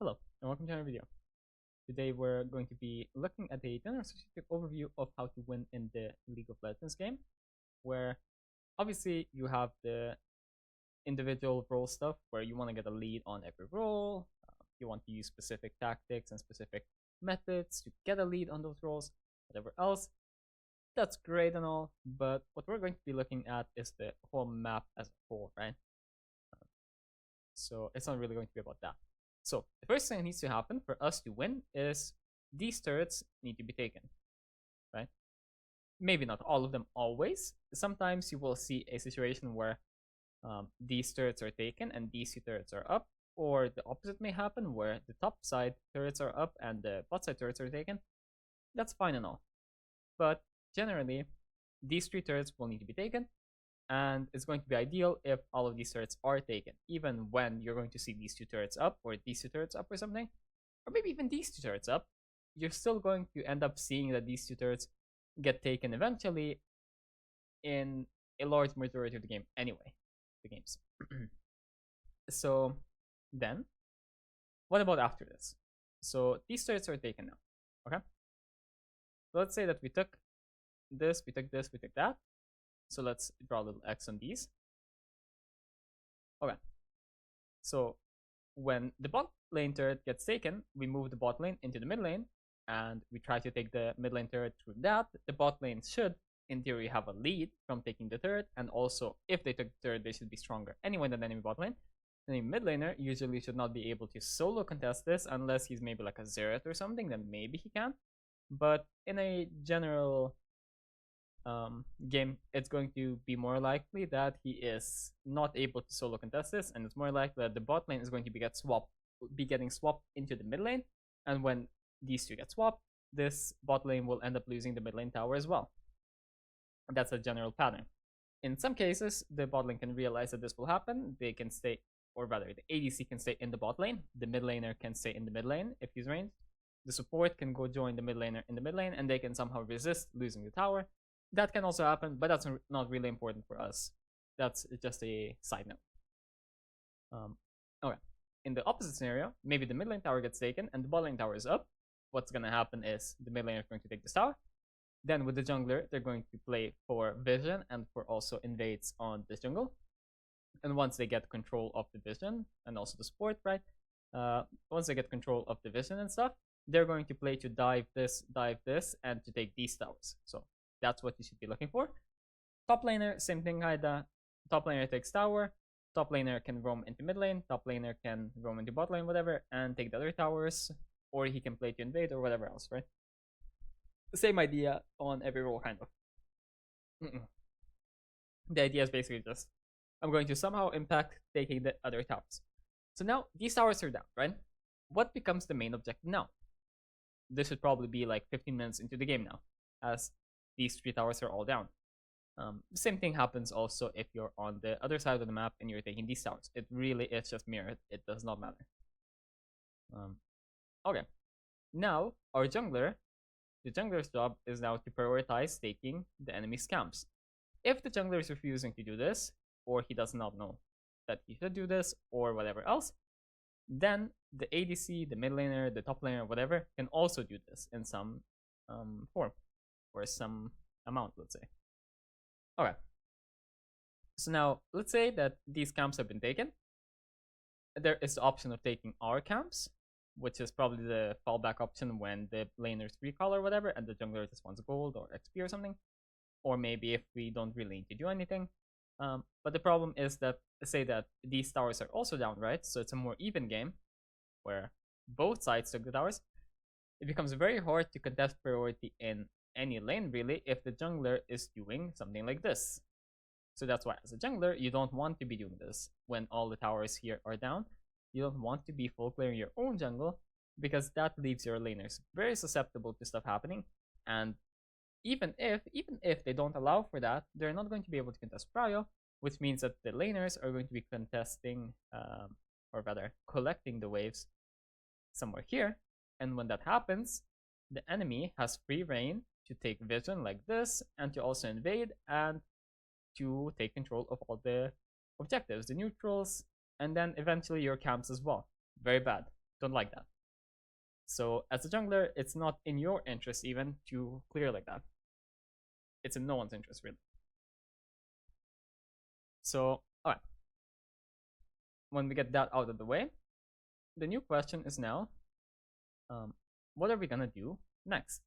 Hello, and welcome to another video. Today we're going to be looking at a general strategic overview of how to win in the League of Legends game, where obviously you have the individual role stuff where you want to get a lead on every role, you want to use specific tactics and specific methods to get a lead on those roles, whatever else. That's great and all, but what we're going to be looking at is the whole map as a whole, right? So it's not really going to be about that. So the first thing that needs to happen for us to win is these turrets need to be taken, right? Maybe not all of them always. Sometimes you will see a situation where these turrets are taken and these two turrets are up, or the opposite may happen where the top side turrets are up and the bot side turrets are taken. That's fine and all. But generally, these three turrets will need to be taken, and it's going to be ideal if all of these turrets are taken, even when you're going to see these two turrets up or these two turrets up or something, or maybe even these two turrets up. You're still going to end up seeing that these two turrets get taken eventually in a large majority of the game anyway, the games. So then, what about after this? So these turrets are taken now, okay? So let's say that we took this, we took this, we took that. So let's draw a little X on these. Okay. So when the bot lane turret gets taken, we move the bot lane into the mid lane, and we try to take the mid lane turret through that. The bot lane should, in theory, have a lead from taking the turret, and also, if they took the turret, they should be stronger anyway than enemy bot lane. The mid laner usually should not be able to solo contest this unless he's maybe like a Xerath or something, then maybe he can. But in a general game, it's going to be more likely that he is not able to solo contest this, and it's more likely that the bot lane is going to be getting swapped into the mid lane, and when these two get swapped, this bot lane will end up losing the mid lane tower as well. That's a general pattern. In some cases, the bot lane can realize that this will happen. They can stay, or rather, the ADC can stay in the bot lane. The mid laner can stay in the mid lane if he's ranged. The support can go join the mid laner in the mid lane, and they can somehow resist losing the tower. That can also happen, but that's not really important for us. That's just a side note. Okay. In the opposite scenario, maybe the mid lane tower gets taken and the bot lane tower is up. What's going to happen is the mid laner is going to take this tower. Then with the jungler, they're going to play for vision and for also invades on this jungle. And once they get control of the vision and also the support, right? Once they get control of the vision and stuff, they're going to play to dive this, and to take these towers. So that's what you should be looking for. Top laner, same thing, kinda. Top laner takes tower. Top laner can roam into mid lane. Top laner can roam into bot lane, whatever, and take the other towers. Or he can play to invade or whatever else, right? The same idea on every role, kind of. The idea is basically just, I'm going to somehow impact taking the other towers. So now, these towers are down, right? What becomes the main objective now? This should probably be like 15 minutes into the game now, as these three towers are all down. The same thing happens also if you're on the other side of the map and you're taking these towers. It really is just mirrored. It does not matter. Okay. Now, our jungler, the jungler's job is now to prioritize taking the enemy's camps. If the jungler is refusing to do this, or he does not know that he should do this, or whatever else, then the ADC, the mid laner, the top laner, whatever, can also do this in some form, or some amount, let's say. Okay. So now, let's say that these camps have been taken. There is the option of taking our camps, which is probably the fallback option when the laners recall or whatever, and the jungler just wants gold or XP or something. Or maybe if we don't really need to do anything. But the problem is that, say that these towers are also down, right? So it's a more even game, where both sides took the towers. It becomes very hard to contest priority in any lane, really, if the jungler is doing something like this. So that's why, as a jungler, you don't want to be doing this when all the towers here are down. You don't want to be full clearing your own jungle, because that leaves your laners very susceptible to stuff happening. And even if they don't allow for that, they're not going to be able to contest prio, which means that the laners are going to be contesting, or rather, collecting the waves somewhere here. And when that happens, the enemy has free reign to take vision like this, and to also invade, and to take control of all the objectives, the neutrals, and then eventually your camps as well. Very bad. Don't like that. So as a jungler, it's not in your interest even to clear like that. It's in no one's interest, really. So, alright. When we get that out of the way, the new question is now, what are we gonna do next?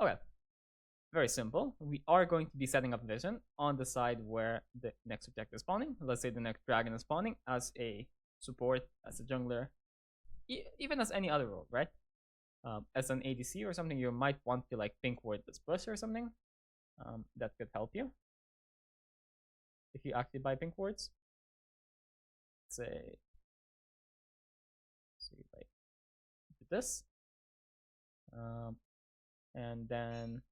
Okay, very simple. We are going to be setting up vision on the side where the next objective is spawning. Let's say the next dragon is spawning as a support, as a jungler, even as any other role, right? As an ADC or something, you might want to like pink ward this bush or something. That could help you if you actually buy pink wards. Let's say, so you like do this, and then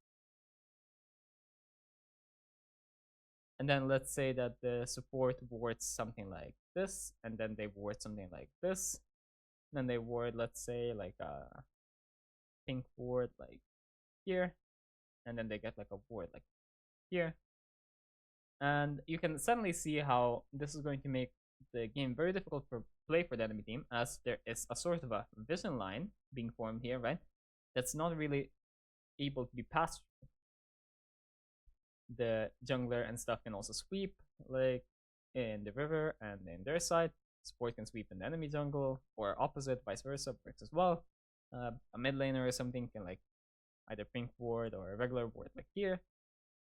let's say that the support wards something like this, and then they ward something like this. Then they ward, let's say, like a pink ward like here, and then they get like a ward like here. And you can suddenly see how this is going to make the game very difficult for play for the enemy team, as there is a sort of a vision line being formed here, right? That's not really able to be passed through. The jungler and stuff can also sweep, like in the river and in their side. Support can sweep in the enemy jungle, or opposite, vice versa, works as well. A mid laner or something can like either pink ward or a regular ward like here,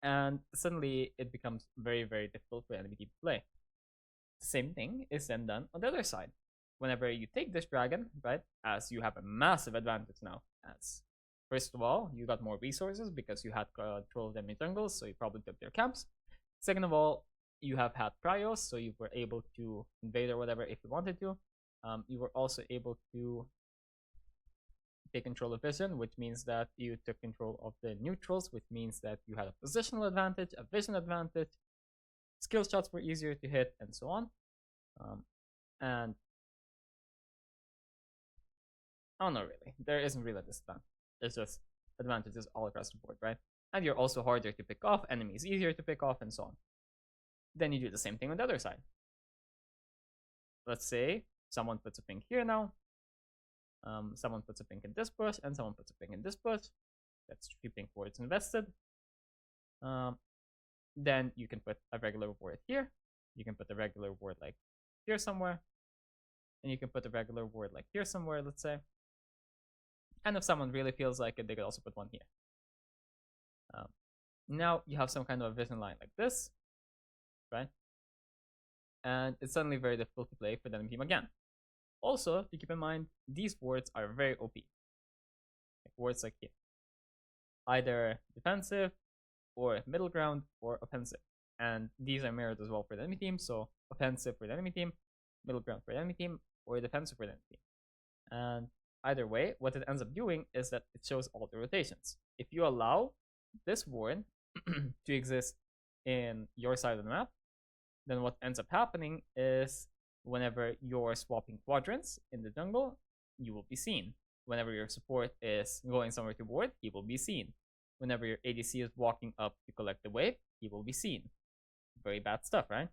and suddenly it becomes very, very difficult for the enemy team to play. The same thing is then done on the other side. Whenever you take this dragon, right, as you have a massive advantage now, as first of all, you got more resources because you had control of the enemy jungles, so you probably took their camps. Second of all, you have had Cryos, so you were able to invade or whatever if you wanted to. You were also able to take control of vision, which means that you took control of the neutrals, which means that you had a positional advantage, a vision advantage, skill shots were easier to hit, and so on. And oh no, really, there isn't really a disadvantage. It's just advantages all across the board, right? And you're also harder to pick off, enemies easier to pick off, and so on. Then you do the same thing on the other side. Let's say someone puts a pink here now. Someone puts a pink in this bush, and someone puts a pink in this bush. That's 3 pink wards invested. Then you can put a regular ward here. You can put a regular ward like here somewhere. And you can put a regular ward like here somewhere, let's say. And if someone really feels like it, they could also put one here. Now you have some kind of a vision line like this, right? And it's suddenly very difficult to play for the enemy team again. Also, to keep in mind, these wards are very OP. Like wards like here. Either defensive, or middle ground, or offensive. And these are mirrored as well for the enemy team, so offensive for the enemy team, middle ground for the enemy team, or defensive for the enemy team. And either way, what it ends up doing is that it shows all the rotations. If you allow this ward to exist in your side of the map, then what ends up happening is whenever you're swapping quadrants in the jungle, you will be seen. Whenever your support is going somewhere to ward, he will be seen. Whenever your ADC is walking up to collect the wave, he will be seen. Very bad stuff, right?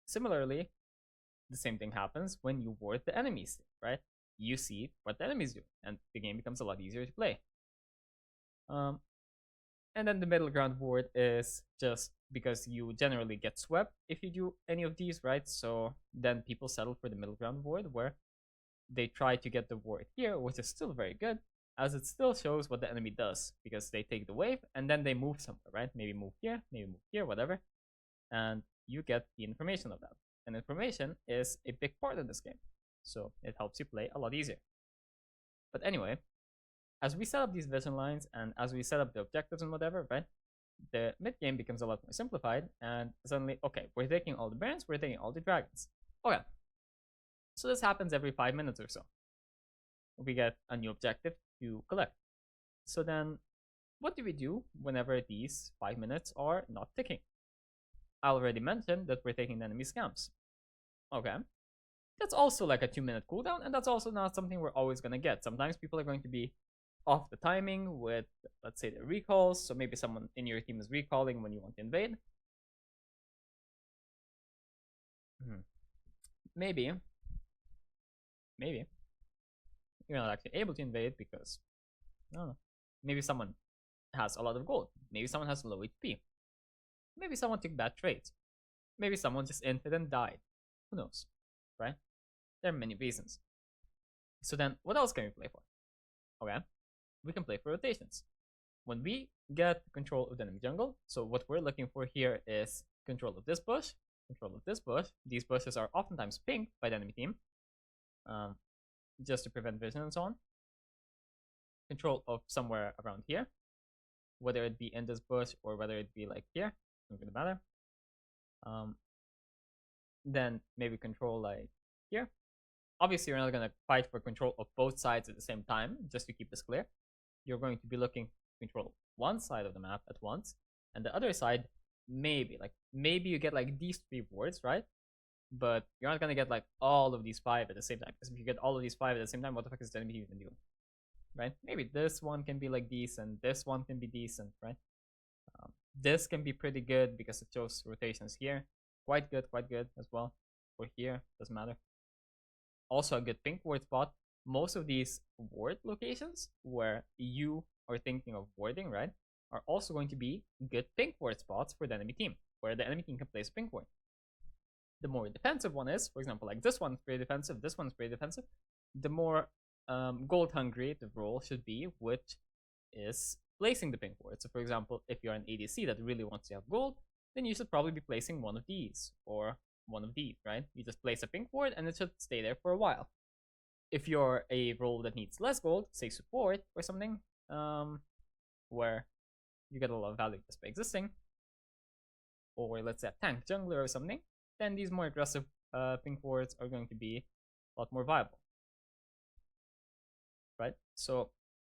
Similarly, the same thing happens when you ward the enemies, right? You see what the enemies do, and the game becomes a lot easier to play. And then the middle ground ward is just because you generally get swept if you do any of these, right? So then people settle for the middle ground ward, where they try to get the ward here, which is still very good, as it still shows what the enemy does, because they take the wave and then they move somewhere, right? Maybe move here, whatever. And you get the information of that. And information is a big part of this game, so it helps you play a lot easier. But anyway, as we set up these vision lines and as we set up the objectives and whatever, right, the mid game becomes a lot more simplified, and suddenly, okay, we're taking all the barons, we're taking all the dragons. Okay, so this happens every 5 minutes or so. We get a new objective to collect. So then, what do we do whenever these 5 minutes are not ticking? I already mentioned that we're taking the enemy's camps. Okay, that's also like a 2-minute cooldown, and that's also not something we're always going to get. Sometimes people are going to be off the timing with, let's say, the recalls, so maybe someone in your team is recalling when you want to invade. Maybe. You're not actually able to invade because, I don't know, maybe someone has a lot of gold. Maybe someone has low HP. Maybe someone took bad trades. Maybe someone just entered and died. Who knows, right? There are many reasons. So then, what else can we play for? Okay, we can play for rotations. When we get control of the enemy jungle, so what we're looking for here is control of this bush, control of this bush. These bushes are oftentimes pinged by the enemy team, just to prevent vision and so on. Control of somewhere around here, whether it be in this bush or whether it be like here, doesn't really matter. Then maybe control like here. Obviously, you're not going to fight for control of both sides at the same time, just to keep this clear. You're going to be looking to control one side of the map at once, and the other side, maybe you get like these 3 wards, right? But you're not going to get like all of these 5 at the same time, because if you get all of these 5 at the same time, what the fuck is the enemy even doing, right? Maybe this one can be like decent, this one can be decent, right? This can be pretty good because it shows rotations here. Quite good as well. Or here, doesn't matter. Also a good pink ward spot. Most of these ward locations where you are thinking of warding, right, are also going to be good pink ward spots for the enemy team, where the enemy team can place pink ward. The more defensive one is, for example, like this one's pretty defensive, this one's pretty defensive, the more gold hungry the role should be, which is placing the pink ward. So for example, if you're an ADC that really wants to have gold, then you should probably be placing one of these or one of these, right? You just place a pink ward and it should stay there for a while. If you're a role that needs less gold, say support or something, where you get a lot of value just by existing, or let's say a tank jungler or something, then these more aggressive pink wards are going to be a lot more viable, right? So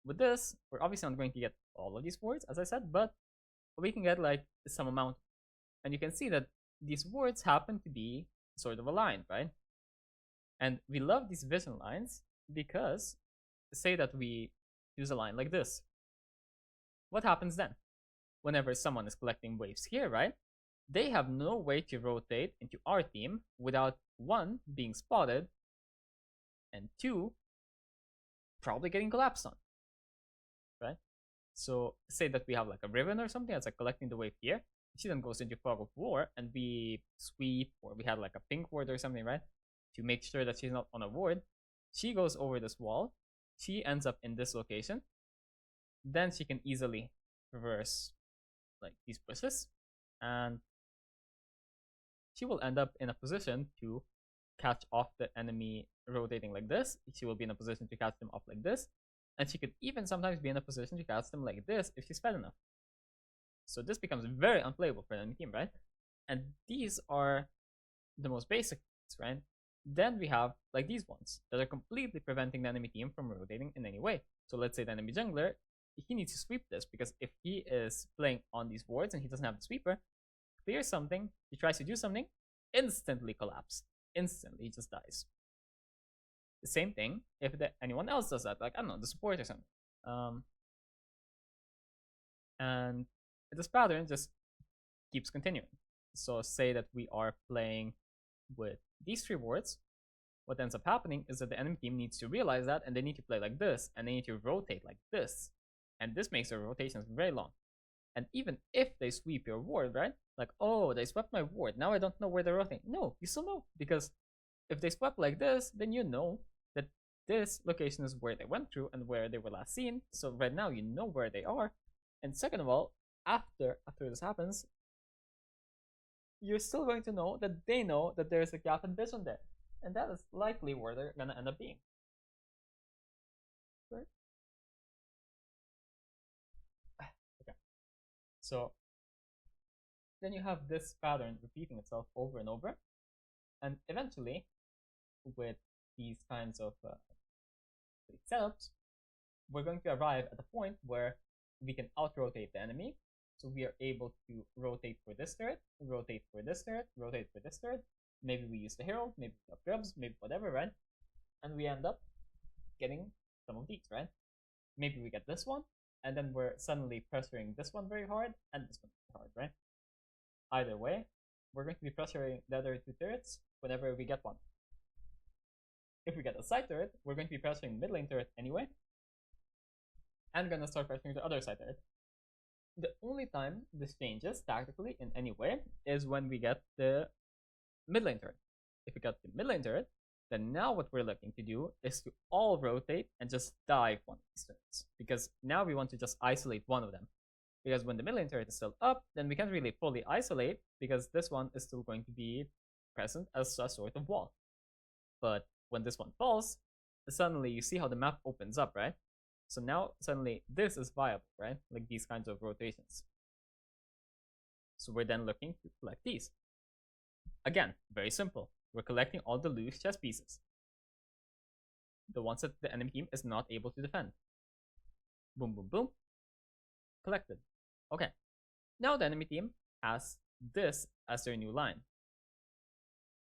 with this, we're obviously not going to get all of these wards, as I said, but we can get like some amount. And you can see that these wards happen to be sort of aligned, right? And we love these vision lines because, say that we use a line like this. What happens then? Whenever someone is collecting waves here, right? They have no way to rotate into our team without 1, being spotted, and 2, probably getting collapsed on, right? So say that we have like a Riven or something that's like collecting the wave here. She then goes into Fog of War and we sweep, or we had like a pink ward or something, right? To make sure that she's not on a ward. She goes over this wall. She ends up in this location. Then she can easily traverse like these bushes. And she will end up in a position to catch off the enemy rotating like this. She will be in a position to catch them off like this. And she could even sometimes be in a position to catch them like this if she's fed enough. So this becomes very unplayable for the enemy team, right? And these are the most basic things, right? Then we have like these ones that are completely preventing the enemy team from rotating in any way. So let's say the enemy jungler, he needs to sweep this, because if he is playing on these wards and he doesn't have the sweeper, clears something, he tries to do something, instantly collapsed. Instantly, he just dies. The same thing if anyone else does that, like, I don't know, the support or something. And this pattern just keeps continuing. So say that we are playing with these 3 wards. What ends up happening is that the enemy team needs to realize that, and they need to play like this, and they need to rotate like this. And this makes their rotations very long. And even if they sweep your ward, right? Like, oh, they swept my ward, now I don't know where they're rotating. No, you still know, because if they swept like this, then you know that this location is where they went through and where they were last seen. So right now you know where they are. And second of all, after this happens, you're still going to know that they know that there's a gap in vision there. And that is likely where they're going to end up being. Right? Okay. So then you have this pattern repeating itself over and over. And eventually, with these kinds of setups, we're going to arrive at a point where we can out-rotate the enemy. So we are able to rotate for this turret, rotate for this turret, rotate for this turret. Maybe we use the Herald, maybe we have Grubs, maybe whatever, right? And we end up getting some of these, right? Maybe we get this one, and then we're suddenly pressuring this one very hard, and this one very hard, right? Either way, we're going to be pressuring the other 2 turrets whenever we get one. if we get a side turret, we're going to be pressuring the mid lane turret anyway, and gonna start pressuring the other side turret. The only time this changes tactically in any way is when we get the mid lane turret. If we get the mid lane turret, then now what we're looking to do is to all rotate and just dive one of these turrets. Because now we want to just isolate one of them. Because when the mid lane turret is still up, then we can't really fully isolate because this one is still going to be present as a sort of wall. But when this one falls, suddenly you see how the map opens up, right? So now suddenly this is viable, right? Like these kinds of rotations. So we're then looking to collect these. Again, very simple. We're collecting all the loose chess pieces. The ones that the enemy team is not able to defend. Boom, boom, boom. Collected. Okay. Now the enemy team has this as their new line.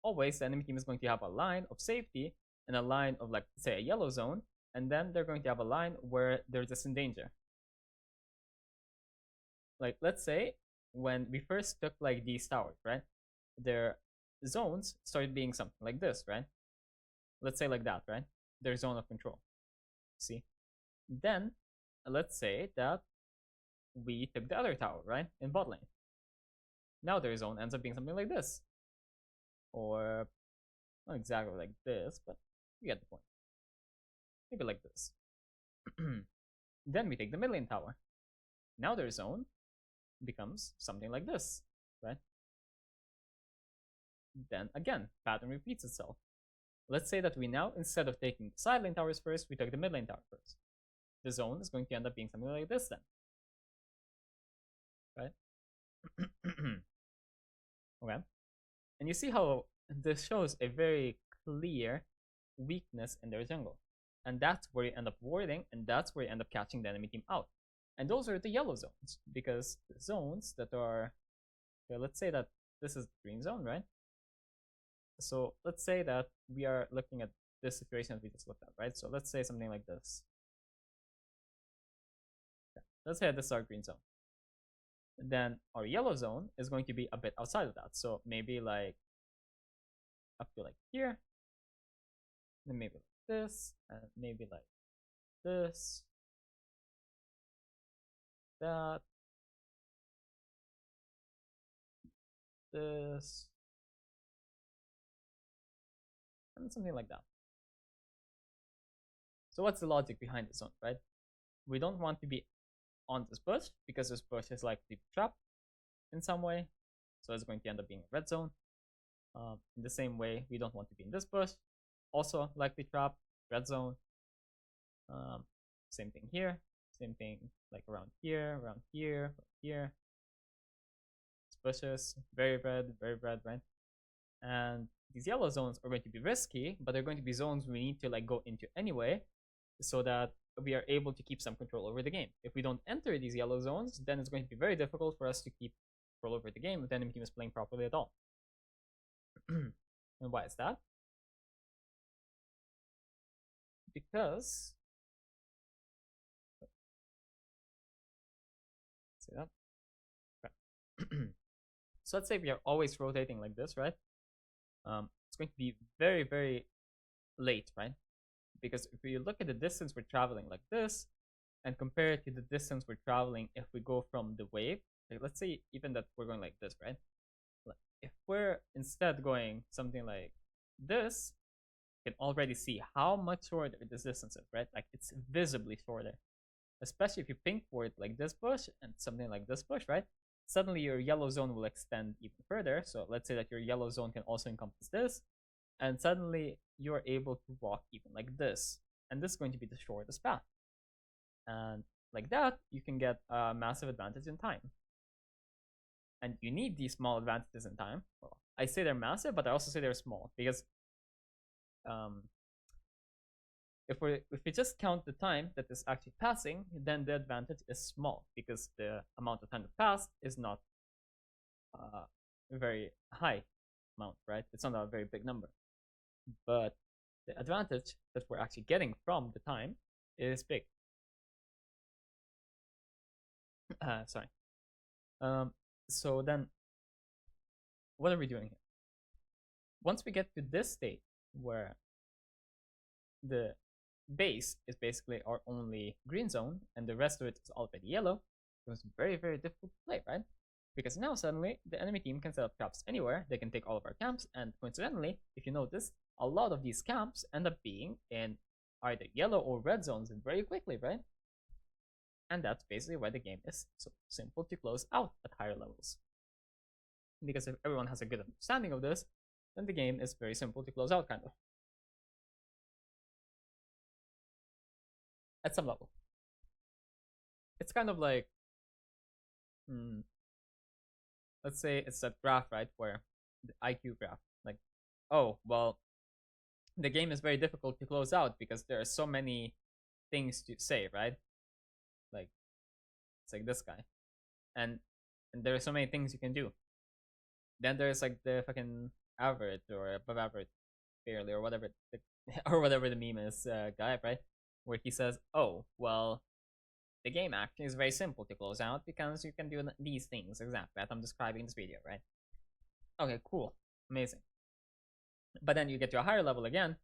Always the enemy team is going to have a line of safety and a line of, like, say, a yellow zone, and then they're going to have a line where they're just in danger. Like, let's say when we first took like these towers, right? Their zones started being something like this, right? Let's say like that, right? Their zone of control. See? Then let's say that we took the other tower, right? In bot lane. Now their zone ends up being something like this. Or not exactly like this, but you get the point. Maybe like this. Then we take the mid lane tower. Now their zone becomes something like this, right? Then again, pattern repeats itself. Let's say that we now, instead of taking the side lane towers first, we took the mid lane tower first. The zone is going to end up being something like this then, right? Okay. And you see how this shows a very clear weakness in their jungle. And that's where you end up warding, and that's where you end up catching the enemy team out. And those are the yellow zones, because the zones that are, okay, let's say that this is the green zone, right? So let's say that we are looking at this situation that we just looked at, right? So let's say something like this. Okay. Let's say this is our green zone. Then our yellow zone is going to be a bit outside of that. So maybe like up to like here, then maybe like this, and maybe like this, that, this, and something like that. So what's the logic behind this zone, right? We don't want to be on this bush because this bush is likely to be trapped in some way. So it's going to end up being a red zone. In the same way, we don't want to be in this bush. Also likely trapped, red zone. Same thing here. Same thing like around here, around here, around here. These bushes, very red, right? And these yellow zones are going to be risky, but they're going to be zones we need to like go into anyway, so that we are able to keep some control over the game. If we don't enter these yellow zones, then it's going to be very difficult for us to keep control over the game if the enemy team is playing properly at all. And why is that? Because see that? Okay. So let's say we are always rotating like this, right? It's going to be very, very late, right? Because if we look at the distance we're traveling like this, and compare it to the distance we're traveling if we go from the wave, like let's say even that we're going like this, right? If we're instead going something like this, you can already see how much shorter this distance is, right? Like it's visibly shorter. Especially if you ping for it like this bush and something like this bush, right? Suddenly your yellow zone will extend even further. So let's say that your yellow zone can also encompass this, and suddenly you're able to walk even like this. And this is going to be the shortest path. And like that, you can get a massive advantage in time. And you need these small advantages in time. Well, I say they're massive, but I also say they're small, because if we just count the time that is actually passing, then the advantage is small, because the amount of time that passed is not a very high amount, right? It's not a very big number. But the advantage that we're actually getting from the time is big. Sorry. So then, what are we doing here? Once we get to this state where the base is basically our only green zone, and the rest of it is already yellow, it was very, very difficult to play, right? Because now suddenly the enemy team can set up traps anywhere, they can take all of our camps, and coincidentally, if you notice, a lot of these camps end up being in either yellow or red zones very quickly, right? And that's basically why the game is so simple to close out at higher levels. Because if everyone has a good understanding of this, then the game is very simple to close out, kind of. At some level. It's kind of like, let's say it's a graph, right, where the IQ graph, like, oh, well, the game is very difficult to close out because there are so many things to say, right? Like, it's like this guy. And there are so many things you can do. Then there's like the fucking average or above average fairly or whatever or whatever the meme is guy, right? Where he says, oh, well, the game actually is very simple to close out because you can do these things exactly that I'm describing in this video, right? Okay, cool. Amazing. But then you get to a higher level again,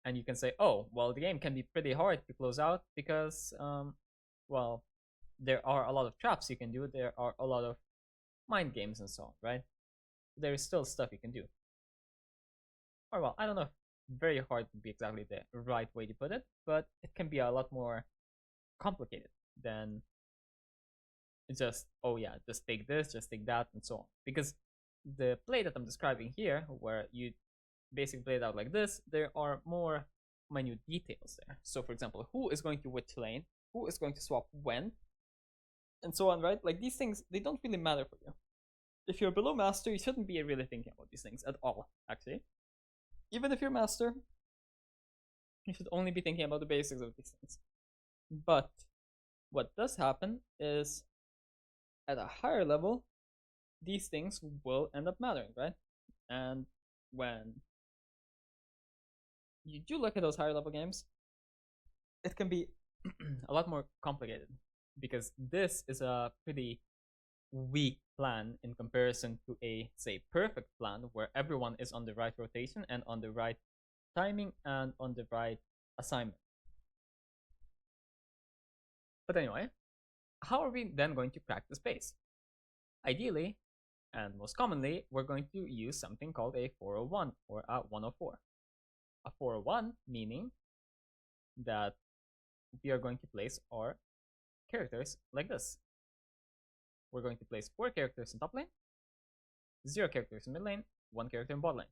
and you can say, oh, well, the game can be pretty hard to close out because, well, there are a lot of traps you can do, there are a lot of mind games and so on, right? There is still stuff you can do. Or, well, I don't know if very hard would be exactly the right way to put it, but it can be a lot more complicated than just, oh yeah, just take this, just take that, and so on. Because the play that I'm describing here, where you basically play it out like this, there are more minute details there. So for example, who is going to which lane, who is going to swap when, and so on, right? Like these things, they don't really matter for you. If you're below master, you shouldn't be really thinking about these things at all, actually. Even if you're master, you should only be thinking about the basics of these things. But what does happen is at a higher level, these things will end up mattering, right? And when you do look at those higher level games, it can be a lot more complicated because this is a pretty weak plan in comparison to a, say, perfect plan where everyone is on the right rotation and on the right timing and on the right assignment. But anyway, how are we then going to crack the space? Ideally, and most commonly, we're going to use something called a 401 or a 104. A 401 meaning that we are going to place our characters like this. We're going to place 4 characters in top lane, 0 characters in mid lane, 1 character in bot lane.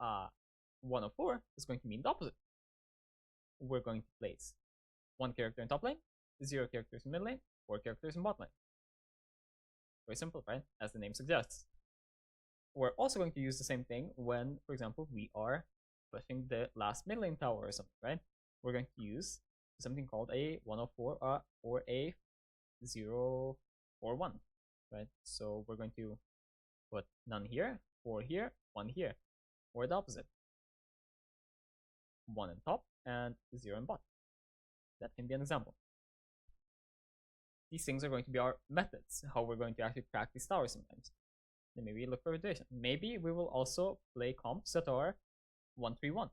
104 is going to mean the opposite. We're going to place 1 character in top lane, 0 characters in mid lane, 4 characters in bot lane. Very simple, right? As the name suggests. We're also going to use the same thing when, for example, we are pushing the last mid lane tower or something, right? We're going to use something called a 104 or a 041, right? So we're going to put none here, 4 here, 1 here, or the opposite. 1 in top and 0 in bot. That can be an example. These things are going to be our methods, how we're going to actually crack these towers sometimes. Then maybe look for rotation. Maybe we will also play comps that are 1-3-1.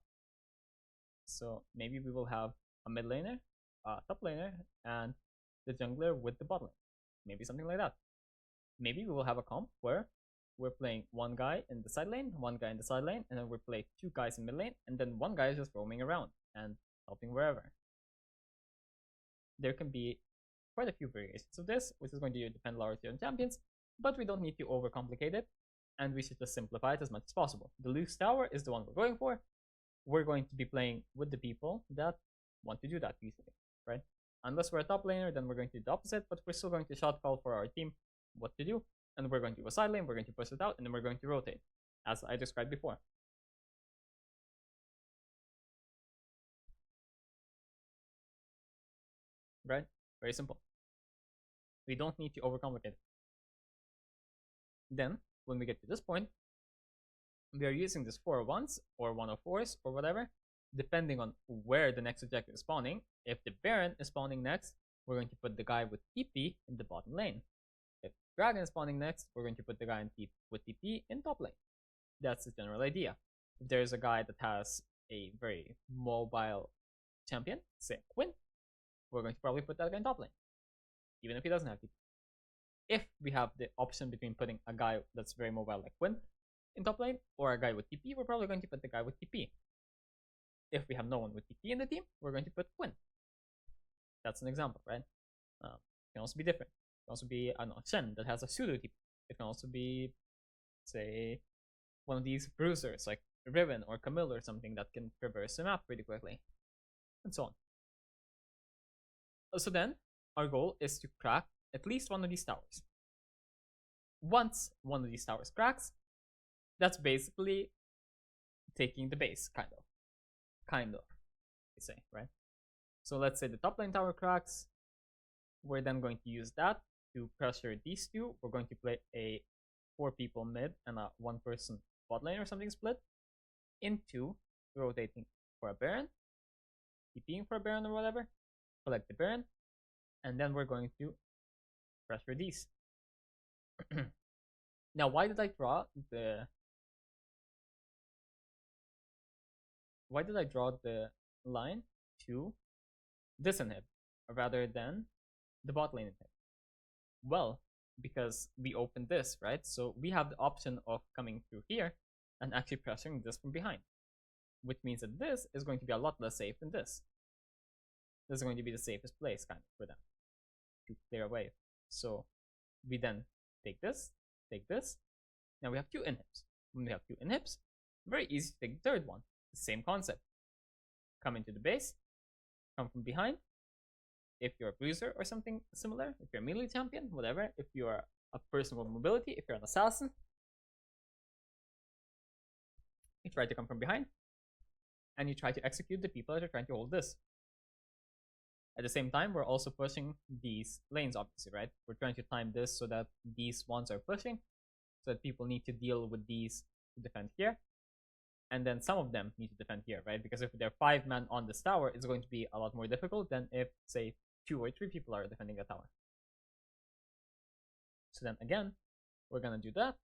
So maybe we will have a mid laner, a top laner, and the jungler with the bot lane. Maybe something like that. Maybe we will have a comp where we're playing 1 guy in the side lane, 1 guy in the side lane, and then we play 2 guys in mid lane, and then 1 guy is just roaming around and helping wherever. There can be quite a few variations of this, which is going to depend largely on champions, but we don't need to overcomplicate it, and we should just simplify it as much as possible. The loose tower is the one we're going for. We're going to be playing with the people that want to do that usually, right? Unless we're a top laner, then we're going to do the opposite, but we're still going to shot call for our team what to do, and we're going to go side lane, we're going to push it out, and then we're going to rotate, as I described before. Right? Very simple. We don't need to overcomplicate it. Then, when we get to this point, we are using this 401s or 104s or whatever, depending on where the next objective is spawning. If the Baron is spawning next, we're going to put the guy with TP in the bottom lane. If Dragon is spawning next, we're going to put the guy with TP in top lane. That's the general idea. If there's a guy that has a very mobile champion, say Quinn, we're going to probably put that guy in top lane, even if he doesn't have TP. If we have the option between putting a guy that's very mobile like Quinn in top lane or a guy with TP, we're probably going to put the guy with TP. If we have no one with TP in the team, we're going to put Quinn. That's an example, right? It can also be different. It can also be, I don't know, Shen that has a pseudo TP. It can also be, say, one of these bruisers like Riven or Camille or something that can traverse the map pretty quickly, and so on. So then, our goal is to crack at least one of these towers. Once one of these towers cracks, that's basically taking the base, kind of, you say, right? So let's say the top lane tower cracks. We're then going to use that to pressure these two. We're going to play a 4 people mid and a 1 person bot lane or something split into rotating for a Baron, TPing for a Baron or whatever, collect the Baron, and then we're going to pressure these. Now, why did I draw the line to this inhib rather than the bot lane inhib? Well, because we opened this, right? So we have the option of coming through here and actually pressuring this from behind, which means that this is going to be a lot less safe than this. This is going to be the safest place kind of for them to clear a wave. So we then take this. Now we have 2 inhibs. When we have 2 inhibs, very easy to take the third one. The same concept. Come into the base, come from behind. If you're a bruiser or something similar, if you're a melee champion, whatever, if you are a person with mobility, if you're an assassin, you try to come from behind and you try to execute the people that are trying to hold this. At the same time, we're also pushing these lanes, obviously, right? We're trying to time this so that these ones are pushing, so that people need to deal with these to defend here. And then some of them need to defend here, right? Because if they're 5 men on this tower, it's going to be a lot more difficult than if, say, 2 or 3 people are defending the tower. So then again, we're going to do that.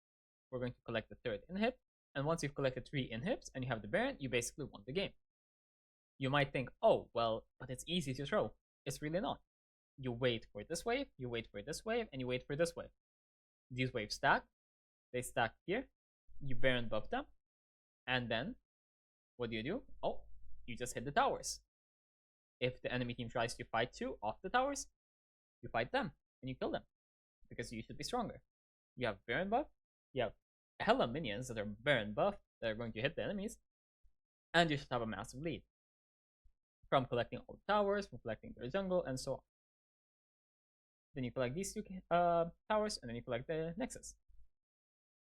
We're going to collect the 3rd inhib. And once you've collected 3 inhibs and you have the Baron, you basically won the game. You might think, oh, well, but it's easy to throw. It's really not. You wait for this wave, you wait for this wave, and you wait for this wave. These waves stack. They stack here. You Baron buff them. And then, what do? Oh, you just hit the towers. If the enemy team tries to fight you off the towers, you fight them and you kill them. Because you should be stronger. You have Baron buff. You have hella minions that are Baron buff that are going to hit the enemies. And you should have a massive lead. From collecting all the towers, from collecting their jungle, and so on. Then you collect these 2 towers, and then you collect the Nexus.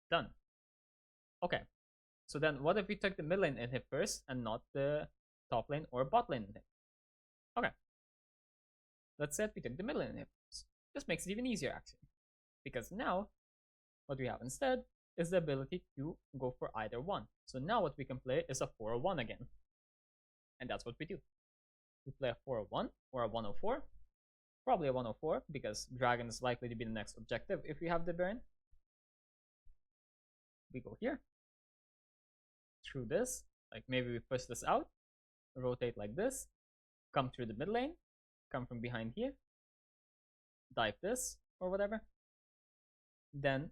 Done. Okay. So then what if we took the mid lane inhib first and not the top lane or bot lane inhib? Okay. Let's say we took the mid lane inhib first. This makes it even easier actually. Because now what we have instead is the ability to go for either one. So now what we can play is a 401 again. And that's what we do. We play a 401 or a 104. Probably a 104 because Dragon is likely to be the next objective if we have the Baron. We go here. Through this, like maybe we push this out, rotate like this, come through the mid lane, come from behind here, dive this or whatever. Then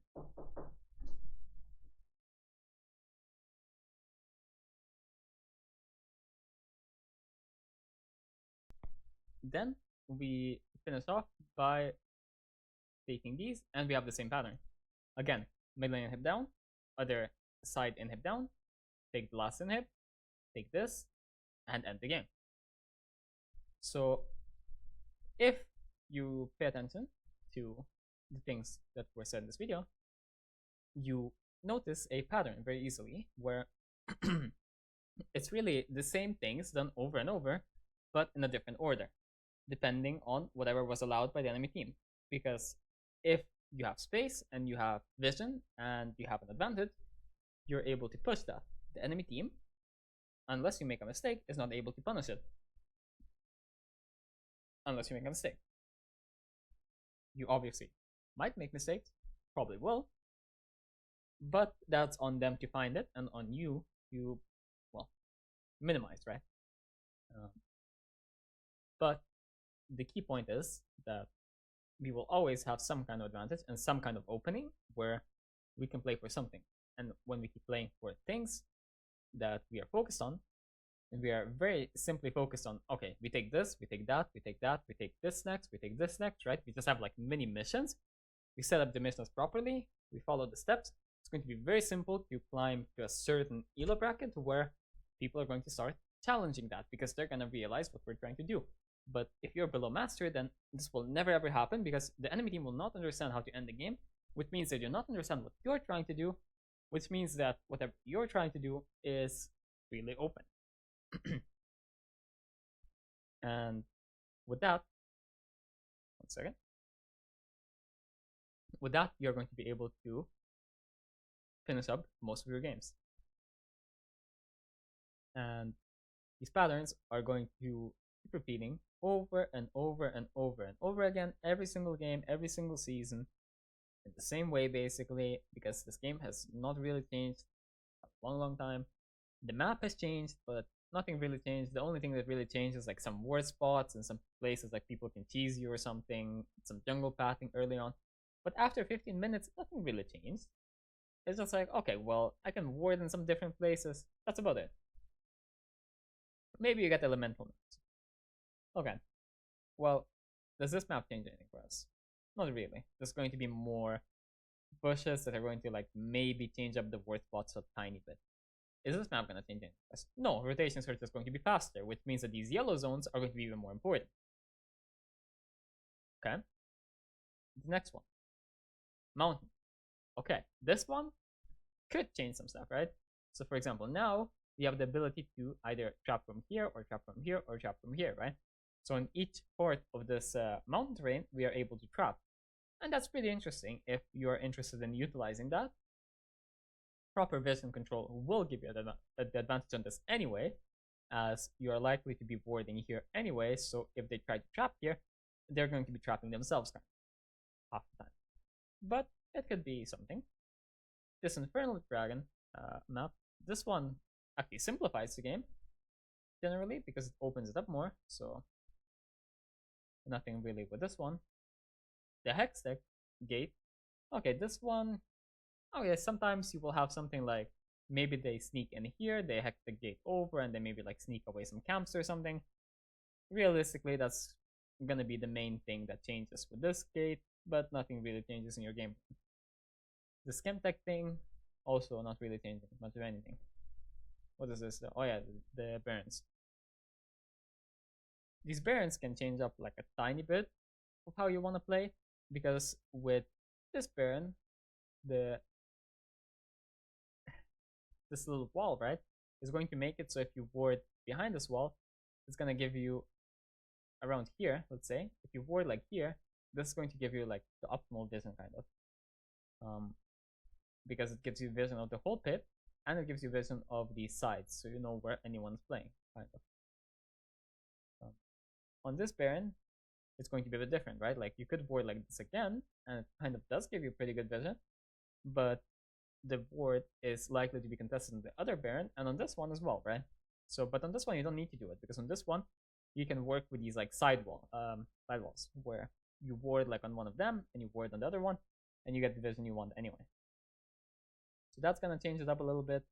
we finish off by taking these, and we have the same pattern. Again, mid lane inhib down, other side inhib down, take the last inhib, take this, and end the game. So if you pay attention to the things that were said in this video, you notice a pattern very easily where it's really the same things done over and over, but in a different order, depending on whatever was allowed by the enemy team. Because if you have space and you have vision and you have an advantage, you're able to push that. The enemy team, unless you make a mistake, is not able to punish it. Unless you make a mistake. You obviously might make mistakes, probably will, but that's on them to find it, and on you to, well, minimized, right? Um, but the key point is that we will always have some kind of advantage and some kind of opening where we can play for something. And when we keep playing for things that we are focused on, and we are very simply focused on, okay, we take this, we take that, we take that, we take this next, we take this next, right? We just have like mini missions. We set up the missions properly, we follow the steps. It's going to be very simple to climb to a certain elo bracket where people are going to start challenging that because they're going to realize what we're trying to do. But if you're below master, then this will never ever happen because the enemy team will not understand how to end the game, which means they do not understand what you're trying to do, which means that whatever you're trying to do is really open. And with that, one second. With that, you're going to be able to finish up most of your games. And these patterns are going to keep repeating over and over and over and over again every single game, every single season, in the same way basically, because this game has not really changed a long time. The map has changed, but nothing really changed. The only thing that really changed is like some ward spots and some places like people can tease you or something, some jungle pathing early on. But after 15 minutes, nothing really changed. It's just like, okay, well, I can ward in some different places. That's about it. Maybe you get elemental maps. Okay. Well, does this map change anything for us? Not really. There's going to be more bushes that are going to like maybe change up the ward spots a tiny bit. Is this map going to change anything for us? No, rotations are just going to be faster, which means that these yellow zones are going to be even more important. Okay. The next one. Mountain. Okay, this one could change some stuff, right? So for example, now we have the ability to either trap from here or trap from here or trap from here, right? So in each part of this mountain terrain, we are able to trap. And that's pretty interesting if you're interested in utilizing that. Proper vision control will give you the advantage on this anyway, as you are likely to be warding here anyway, so if they try to trap here, they're going to be trapping themselves kind of half the time. But it could be something. This Infernal Dragon map, this one actually simplifies the game generally because it opens it up more, so nothing really with this one. The Hextech Gate, okay, this one, okay, sometimes you will have something like maybe they sneak in here, they hack the gate over, and they maybe like sneak away some camps or something. Realistically, that's gonna be the main thing that changes with this gate, but nothing really changes in your game. The Schemtech thing, also not really changing much of anything. What is this? Oh yeah, the Barons. These Barons can change up like a tiny bit of how you want to play, because with this Baron, this little wall, right, is going to make it so if you ward behind this wall, it's gonna give you around here, let's say. If you ward like here, this is going to give you like the optimal vision kind of. Because it gives you vision of the whole pit, and it gives you vision of the sides, so you know where anyone's playing, kind of. On this Baron, it's going to be a bit different, right? Like you could ward like this again, and it kind of does give you pretty good vision, but the ward is likely to be contested on the other Baron, and on this one as well, right? So, but on this one you don't need to do it, because on this one you can work with these like side walls, where you ward like on one of them, and you ward on the other one, and you get the vision you want anyway. So that's gonna change it up a little bit.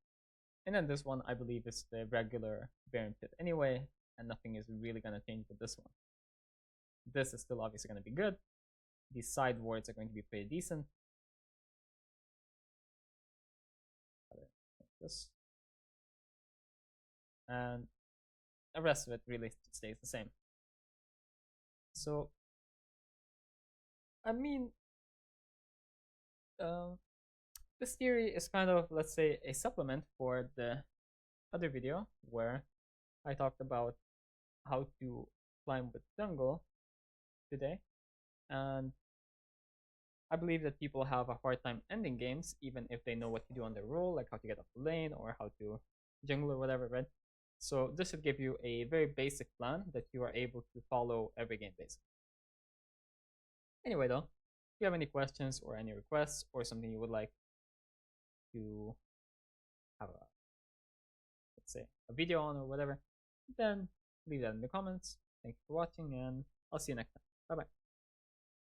And then this one, I believe, is the regular Baron pit anyway, and nothing is really gonna change with this one. This is still obviously gonna be good. These side wards are going to be pretty decent. This. And the rest of it really stays the same. So, I mean, this theory is kind of, let's say, a supplement for the other video where I talked about how to climb with jungle today, and I believe that people have a hard time ending games even if they know what to do on their role, like how to get off the lane or how to jungle or whatever, right? So this should give you a very basic plan that you are able to follow every game basically. Anyway though, if you have any questions or any requests or something you would like to have a let's say, a video on or whatever, then leave that in the comments. Thank you for watching, and I'll see you next time. Bye bye.